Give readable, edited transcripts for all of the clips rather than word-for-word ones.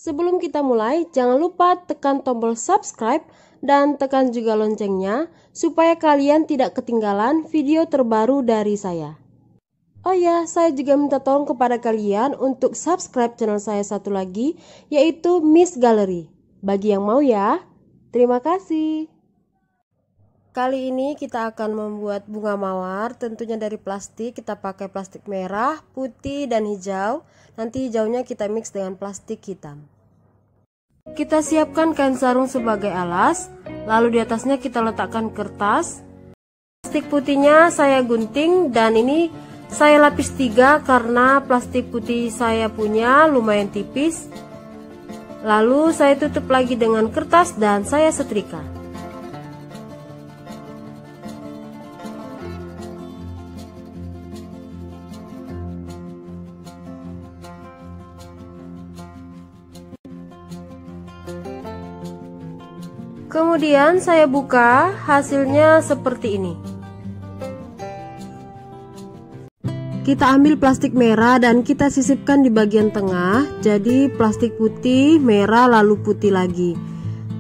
Sebelum kita mulai, jangan lupa tekan tombol subscribe dan tekan juga loncengnya supaya kalian tidak ketinggalan video terbaru dari saya. Oh ya, saya juga minta tolong kepada kalian untuk subscribe channel saya satu lagi, yaitu Miss Gallery. Bagi yang mau ya, terima kasih. Kali ini kita akan membuat bunga mawar, tentunya dari plastik. Kita pakai plastik merah, putih, dan hijau. Nanti hijaunya kita mix dengan plastik hitam. Kita siapkan kain sarung sebagai alas, lalu di atasnya kita letakkan kertas. Plastik putihnya saya gunting dan ini saya lapis 3 karena plastik putih saya punya lumayan tipis. Lalu saya tutup lagi dengan kertas dan saya setrika. Kemudian saya buka, hasilnya seperti ini. Kita ambil plastik merah dan kita sisipkan di bagian tengah. Jadi plastik putih, merah, lalu putih lagi.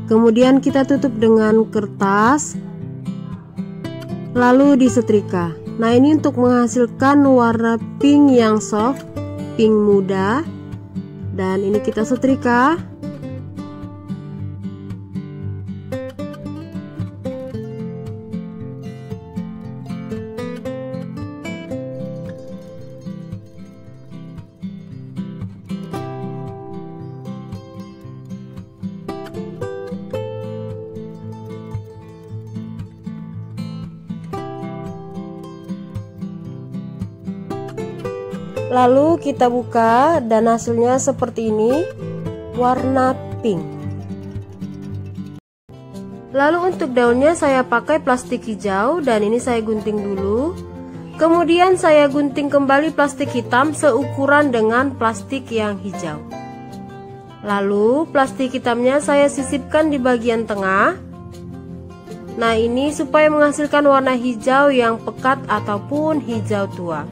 Kemudian kita tutup dengan kertas, lalu disetrika. Nah, ini untuk menghasilkan warna pink yang soft, pink muda. Dan ini kita setrika. Lalu kita buka dan hasilnya seperti ini, warna pink. Lalu untuk daunnya saya pakai plastik hijau dan ini saya gunting dulu. Kemudian saya gunting kembali plastik hitam seukuran dengan plastik yang hijau. Lalu plastik hitamnya saya sisipkan di bagian tengah. Nah, ini supaya menghasilkan warna hijau yang pekat ataupun hijau tua.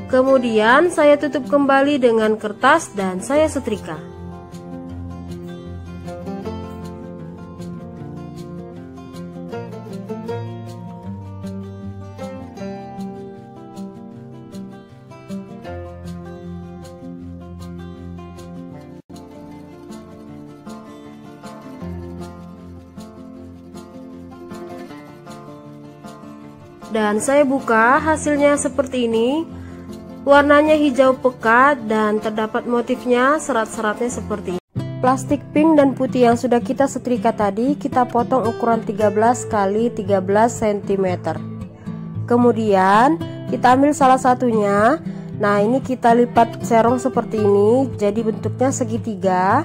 Kemudian saya tutup kembali dengan kertas dan saya setrika. Dan saya buka, hasilnya seperti ini. Warnanya hijau pekat dan terdapat motifnya, serat-seratnya seperti ini. Plastik pink dan putih yang sudah kita setrika tadi kita potong ukuran 13 x 13 cm. Kemudian kita ambil salah satunya. Nah, ini kita lipat serong seperti ini, jadi bentuknya segitiga.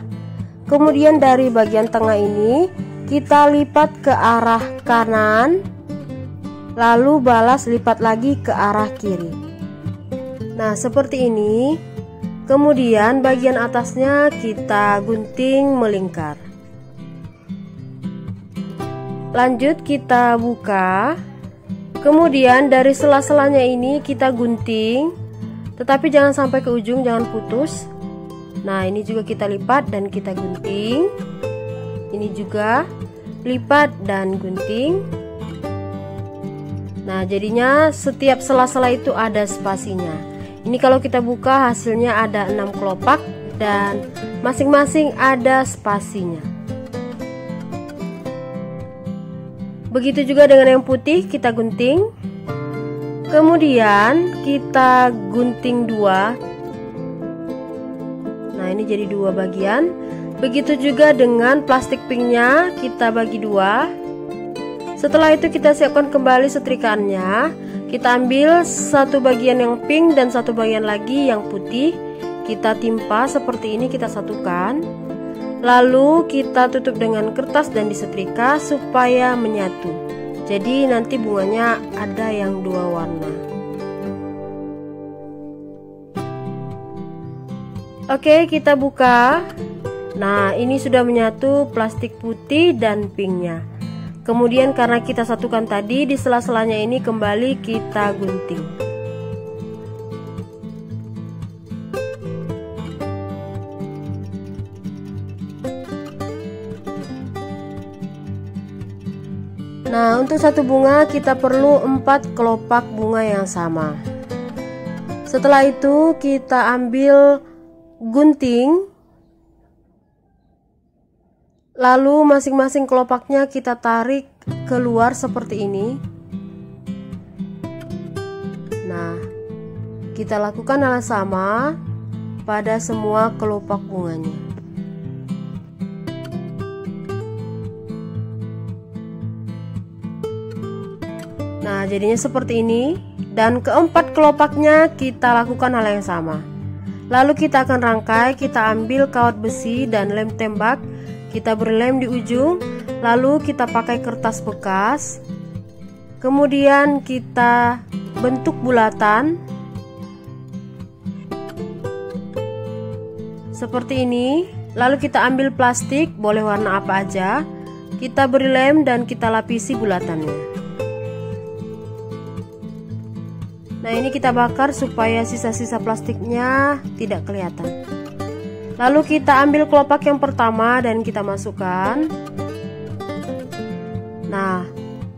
Kemudian dari bagian tengah ini kita lipat ke arah kanan, lalu balas lipat lagi ke arah kiri. Nah, seperti ini. Kemudian bagian atasnya kita gunting melingkar. Lanjut kita buka. Kemudian dari sela-selanya ini kita gunting, tetapi jangan sampai ke ujung, jangan putus. Nah, ini juga kita lipat dan kita gunting. Ini juga lipat dan gunting. Nah, jadinya setiap sela-sela itu ada spasinya. Ini kalau kita buka hasilnya ada 6 kelopak dan masing-masing ada spasinya. Begitu juga dengan yang putih, kita gunting. Kemudian kita gunting 2. Nah, ini jadi 2 bagian. Begitu juga dengan plastik pinknya, kita bagi 2. Setelah itu kita siapkan kembali setrikaannya. Kita ambil satu bagian yang pink dan satu bagian lagi yang putih. Kita timpa seperti ini, kita satukan. Lalu kita tutup dengan kertas dan disetrika supaya menyatu. Jadi nanti bunganya ada yang 2 warna. Oke, kita buka. Nah, ini sudah menyatu plastik putih dan pinknya. Kemudian karena kita satukan tadi, di sela-selanya ini kembali kita gunting. untuk satu bunga kita perlu 4 kelopak bunga yang sama. Setelah itu kita ambil gunting, lalu masing-masing kelopaknya kita tarik keluar seperti ini. Nah, kita lakukan hal yang sama pada semua kelopak bunganya. Nah, jadinya seperti ini, dan keempat kelopaknya kita lakukan hal yang sama. Lalu kita akan rangkai, kita ambil kawat besi dan lem tembak, kita beri lem di ujung, lalu kita pakai kertas bekas, kemudian kita bentuk bulatan seperti ini. Lalu kita ambil plastik, boleh warna apa aja, kita beri lem dan kita lapisi bulatannya. Nah, ini kita bakar supaya sisa-sisa plastiknya tidak kelihatan. Lalu kita ambil kelopak yang pertama dan kita masukkan. Nah,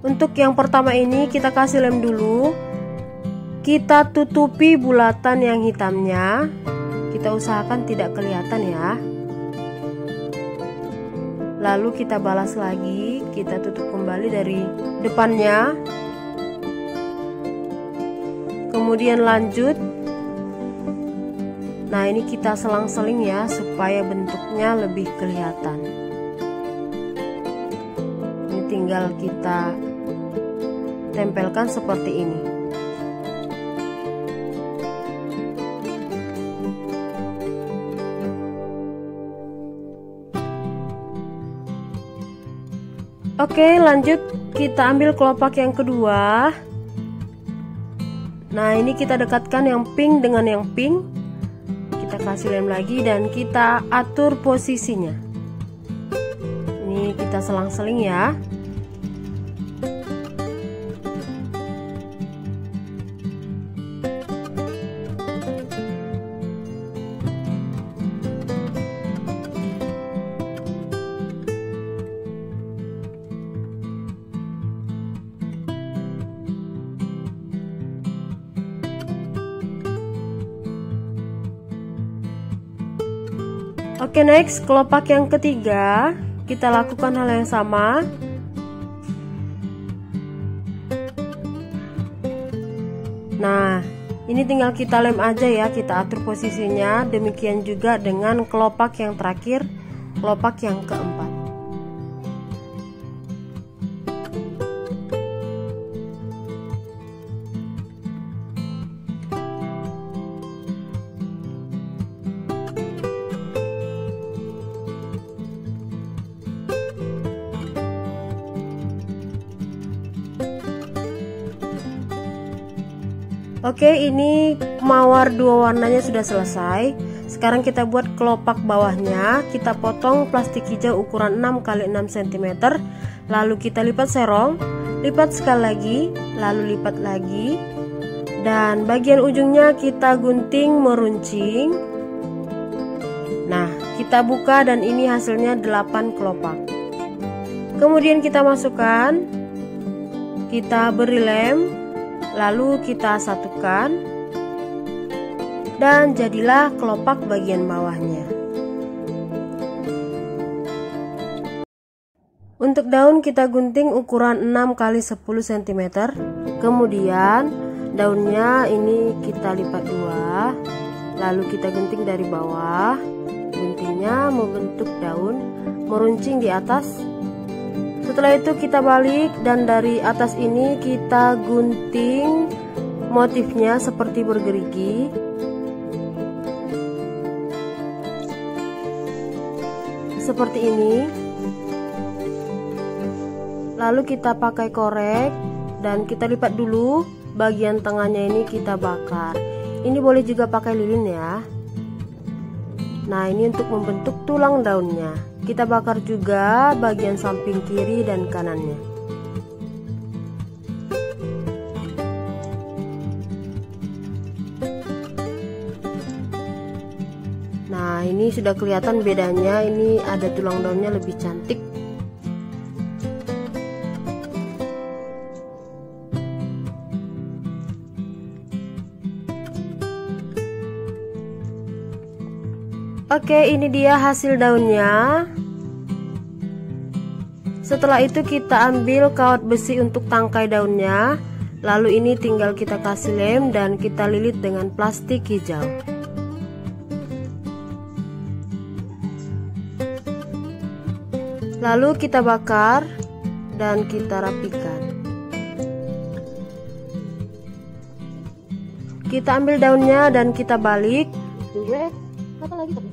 untuk yang pertama ini kita kasih lem dulu. Kita tutupi bulatan yang hitamnya. Kita usahakan tidak kelihatan ya. Lalu kita balas lagi, kita tutup kembali dari depannya. Kemudian lanjut. Nah, ini kita selang-seling ya supaya bentuknya lebih kelihatan. Ini tinggal kita tempelkan seperti ini. Oke, lanjut kita ambil kelopak yang kedua. Nah, ini kita dekatkan yang pink dengan yang pink. Kita kasih lem lagi dan kita atur posisinya. Ini kita selang-seling ya. Oke, next kelopak yang ketiga kita lakukan hal yang sama. Nah, ini tinggal kita lem aja ya, kita atur posisinya. Demikian juga dengan kelopak yang terakhir, kelopak yang keempat. Oke, ini mawar dua warnanya sudah selesai. Sekarang kita buat kelopak bawahnya. Kita potong plastik hijau ukuran 6 x 6 cm. Lalu kita lipat serong, lipat sekali lagi, lalu lipat lagi. Dan bagian ujungnya kita gunting meruncing. Nah, kita buka dan ini hasilnya 8 kelopak. Kemudian kita masukkan, kita beri lem, lalu kita satukan, dan jadilah kelopak bagian bawahnya. Untuk daun kita gunting ukuran 6 x 10 cm. Kemudian daunnya ini kita lipat dua, lalu kita gunting dari bawah. Guntingnya membentuk daun, meruncing di atas. Setelah itu kita balik dan dari atas ini kita gunting motifnya seperti bergerigi. Seperti ini. Lalu kita pakai korek dan kita lipat dulu, bagian tengahnya ini kita bakar. Ini boleh juga pakai lilin ya. Nah, ini untuk membentuk tulang daunnya. Kita bakar juga bagian samping kiri dan kanannya. Nah, ini sudah kelihatan bedanya. Ini ada tulang daunnya lebih cantik. Oke, ini dia hasil daunnya. Setelah itu kita ambil kawat besi untuk tangkai daunnya. Lalu ini tinggal kita kasih lem dan kita lilit dengan plastik hijau. Lalu kita bakar dan kita rapikan. Kita ambil daunnya dan kita balik.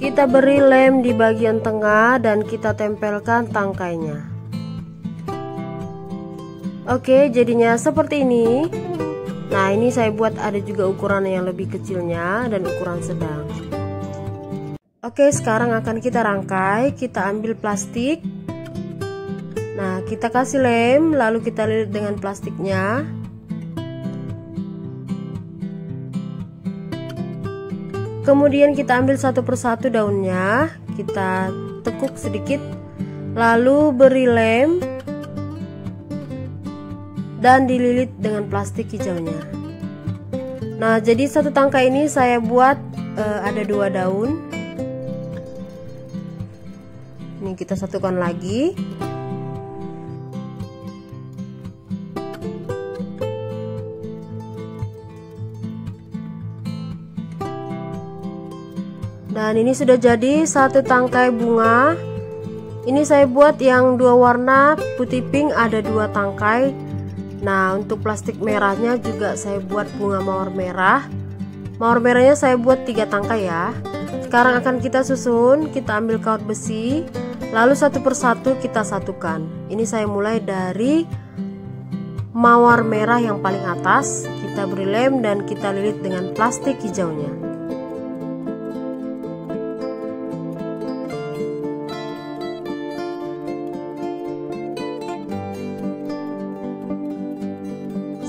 Kita beri lem di bagian tengah dan kita tempelkan tangkainya. Oke, jadinya seperti ini. Nah, ini saya buat ada juga ukuran yang lebih kecilnya dan ukuran sedang. Oke, sekarang akan kita rangkai. Kita ambil plastik. Nah, kita kasih lem, lalu kita lilit dengan plastiknya. Kemudian kita ambil satu persatu daunnya, kita tekuk sedikit, lalu beri lem dan dililit dengan plastik hijaunya. Nah, jadi satu tangkai ini saya buat ada 2 daun. Ini kita satukan lagi. Dan ini sudah jadi satu tangkai bunga. Ini saya buat yang 2 warna, putih pink ada 2 tangkai. Nah, untuk plastik merahnya juga saya buat bunga mawar merah. Mawar merahnya saya buat 3 tangkai ya. Sekarang akan kita susun. Kita ambil kawat besi, lalu satu persatu kita satukan. Ini saya mulai dari mawar merah yang paling atas. Kita beri lem dan kita lilit dengan plastik hijaunya.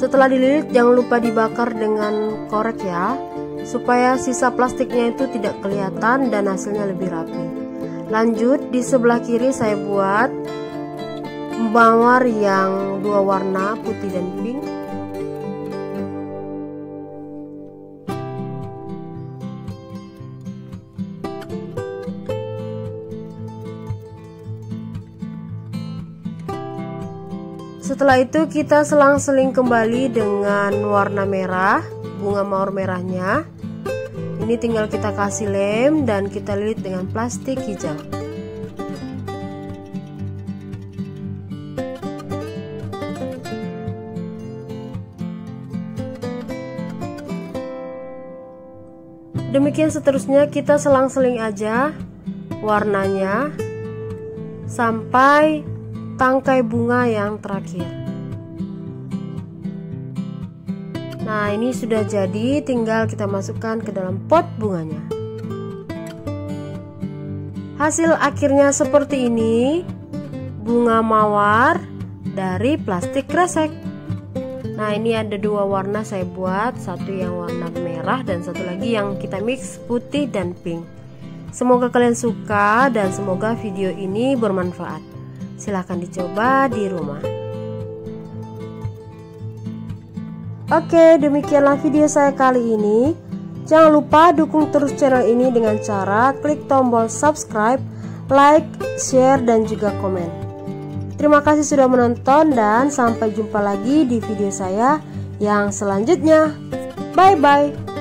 Setelah dililit jangan lupa dibakar dengan korek ya, supaya sisa plastiknya itu tidak kelihatan dan hasilnya lebih rapi. Lanjut, di sebelah kiri saya buat mawar yang 2 warna, putih dan pink. Setelah itu kita selang-seling kembali dengan warna merah, bunga mawar merahnya. Ini tinggal kita kasih lem dan kita lilit dengan plastik hijau. Demikian seterusnya, kita selang-seling aja warnanya sampai tangkai bunga yang terakhir. Nah, ini sudah jadi, tinggal kita masukkan ke dalam pot bunganya. Hasil akhirnya seperti ini, bunga mawar dari plastik kresek. Nah, ini ada 2 warna saya buat, satu yang warna merah dan satu lagi yang kita mix putih dan pink. Semoga kalian suka dan semoga video ini bermanfaat. Silahkan dicoba di rumah. Oke, demikianlah video saya kali ini. Jangan lupa dukung terus channel ini dengan cara klik tombol subscribe, like, share, dan juga komen. Terima kasih sudah menonton dan sampai jumpa lagi di video saya yang selanjutnya. Bye-bye.